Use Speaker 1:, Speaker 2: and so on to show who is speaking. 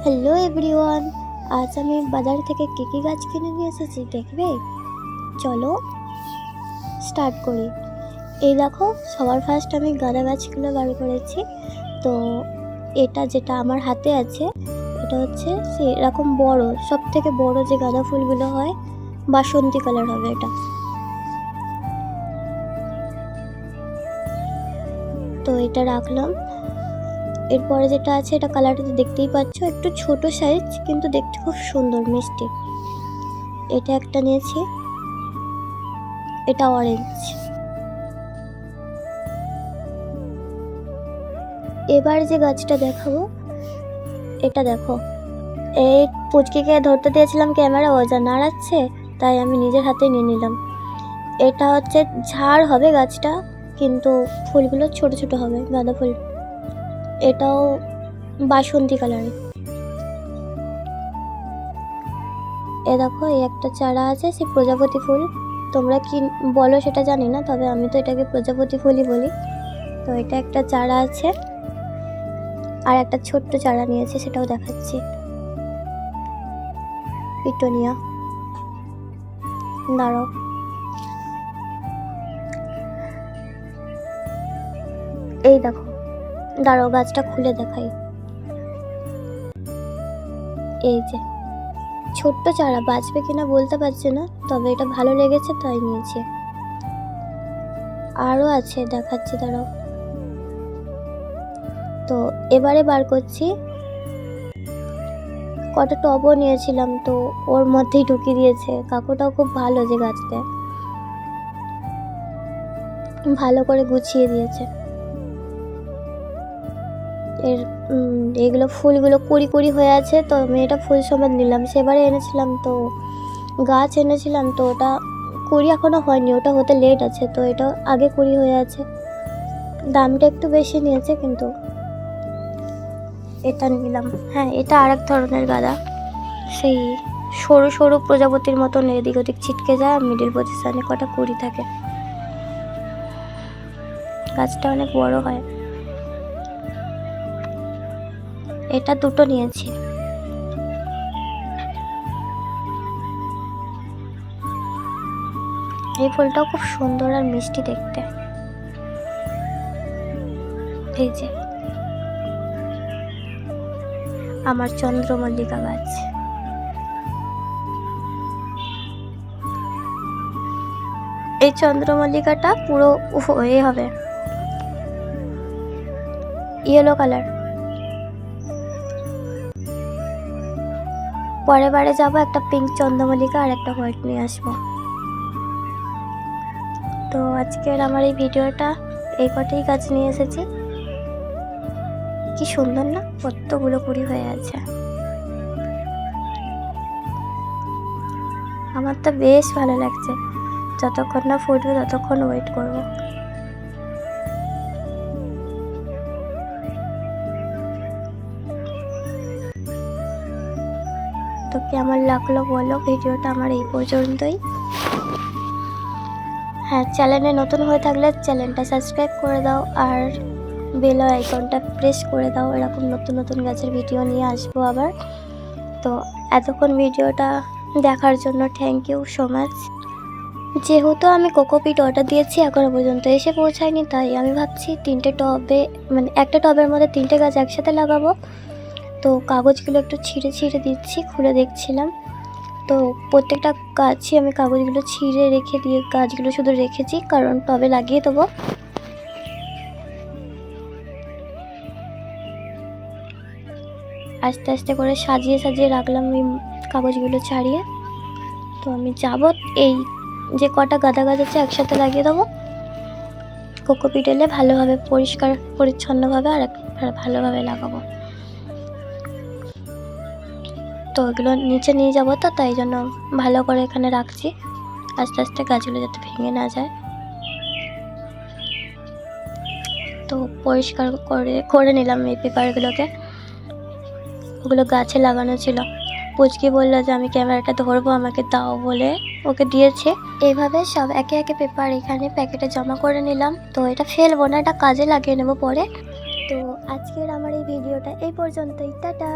Speaker 1: Hello everyone, আজ আমি বাজার থেকে কী গাছ কিনে নিয়ে এসেছি দেখবে? চলো স্টার্ট করি। এই দেখো, সবার ফার্স্ট আমি গাঁদা গাছগুলো বার করেছি। তো এটা যেটা আমার হাতে আছে, এটা হচ্ছে সেরকম বড়, সব থেকে বড় যে গাঁদা ফুলগুলো হয়, বাসন্তী কালার হবে এটা। তো এটা রাখলাম। এরপরে যেটা আছে, এটা কালারটা দেখতেই পাচ্ছ, একটু ছোট সাইজ কিন্তু দেখতে খুব সুন্দর মিষ্টি। এটা একটা নিয়েছি, এটা অরেঞ্জ। এবার যে গাছটা দেখাবো, এটা দেখো, এই পুচকিকে ধরতে দিয়েছিলাম ক্যামেরা, ও যা নাড়াচ্ছে, তাই আমি নিজের হাতে নিয়ে নিলাম। এটা হচ্ছে ঝাড় হবে গাছটা, কিন্তু ফুলগুলো ছোট ছোট হবে, গাঁদা ফুল। এটাও বাসন্তী কালারের। এ দেখো, এই একটা চারা আছে, সে প্রজাপতি ফুল। তোমরা কি বলো সেটা জানি না, তবে আমি তো এটাকে প্রজাপতি ফুলই বলি। তো এটা একটা চারা আছে, আর একটা ছোট্ট চারা নিয়েছে, সেটাও দেখাচ্ছি। পিটুনিয়া, দাঁড়াও, এই দেখো, দাঁড়াও গাছটা খুলে দেখাই। এই যে ছোট্ট চারা, বাঁচবে কিনা বলতে পারছি না, তবে এটা ভালো লেগেছে তাই নিয়েছি। আরও আছে, দেখাচ্ছি, দাঁড়াও। তো এবারে বার করছি। কটা টবও নিয়েছিলাম, তো ওর মধ্যেই ঢুকিয়ে দিয়েছে। কাকুটাও খুব ভালো, যে গাছটা ভালো করে গুছিয়ে দিয়েছে। এগুলো ফুলগুলো কুড়ি কুড়ি হয়ে আছে, তো আমি এটা ফুল সমেত নিলাম। সেবারে এনেছিলাম, তো গাছ এনেছিলাম, তো ওটা কুড়ি এখনো হয়নি, ওটা হতে লেট আছে, তো এটা আগে কুড়ি হয়ে আছে। দামটা একটু বেশি নিয়েছে, কিন্তু এটা নিলাম। হ্যাঁ, এটা আরেক ধরনের গাঁদা, সেই সরু সরু প্রজাপতির মতন, এদিক ওদিক ছিটকে যায়, মিডিল পজিশনে কটা কুড়ি থাকে। গাছটা অনেক বড় হয়। এটা দুটো নিয়েছি। এই ফুলটাও খুব সুন্দর আর মিষ্টি দেখতে। এই যে আমার চন্দ্রমল্লিকা গাছ। এই চন্দ্রমল্লিকাটা পুরো এ হবে, ইয়েলো কালার। পরের বারে যাবো, একটা পিঙ্ক চন্দ্রমল্লিকা আর একটা হোয়াইট নিয়ে আসবো। তো আজকের আমার এই ভিডিওটা, এই কটাই গাছ নিয়ে এসেছি। কি সুন্দর না, কতগুলো কুড়ি হয়ে আছে। আমার তো বেশ ভালো লাগছে। যতক্ষণ না ফুটবে ততক্ষণ ওয়েট করব। তো কেমন লাগলো বলো ভিডিওটা আমার এই পর্যন্তই। হ্যাঁ, চ্যানেলে নতুন হয়ে থাকলে চ্যানেলটা সাবস্ক্রাইব করে দাও, আর বেল আইকনটা প্রেস করে দাও। এরকম নতুন নতুন গাছের ভিডিও নিয়ে আসবো আবার। তো এতক্ষণ ভিডিওটা দেখার জন্য থ্যাংক ইউ সো মাচ। যেহেতু আমি কোকোপিট অর্ডার দিয়েছি, এখনো পর্যন্ত এসে পৌঁছায়নি, তাই আমি ভাবছি তিনটে টবে, মানে একটা টবের মধ্যে তিনটে গাছ একসাথে লাগাবো। তো কাগজগুলো একটু ছিঁড়ে ছিঁড়ে দিচ্ছি, খুলে দেখছিলাম। তো প্রত্যেকটা গাছই আমি কাগজগুলো ছিঁড়ে রেখে দিয়ে গাছগুলো শুধু রেখেছি, কারণ টবে লাগিয়ে দেবো। আস্তে আস্তে করে সাজিয়ে সাজিয়ে রাখলাম এই কাগজগুলো ছাড়িয়ে। তো আমি যাব, এই যে কটা গাঁদা গাছ আছে একসাথে লাগিয়ে দেবো। কোকোপিট এলে ভালোভাবে পরিষ্কার পরিচ্ছন্নভাবে আর ভালোভাবে লাগাবো। তো ওগুলো নিচে নিয়ে যাবো, তো তাই জন্য ভালো করে এখানে রাখছি, আস্তে আস্তে গাছগুলো যাতে ভেঙে না যায়। তো পরিষ্কার করে নিলাম এই পেপারগুলোকে। ওগুলো গাছে লাগানো ছিল। পুচকি বললো যে আমি ক্যামেরাটা ধরবো, আমাকে দাও বলে ওকে দিয়েছে। এইভাবে সব একে একে পেপার এখানে প্যাকেটে জমা করে নিলাম। তো এটা ফেলবো না, এটা কাজে লাগিয়ে নেবো পরে। তো আজকের আমার এই ভিডিওটা এই পর্যন্তই, টাটা।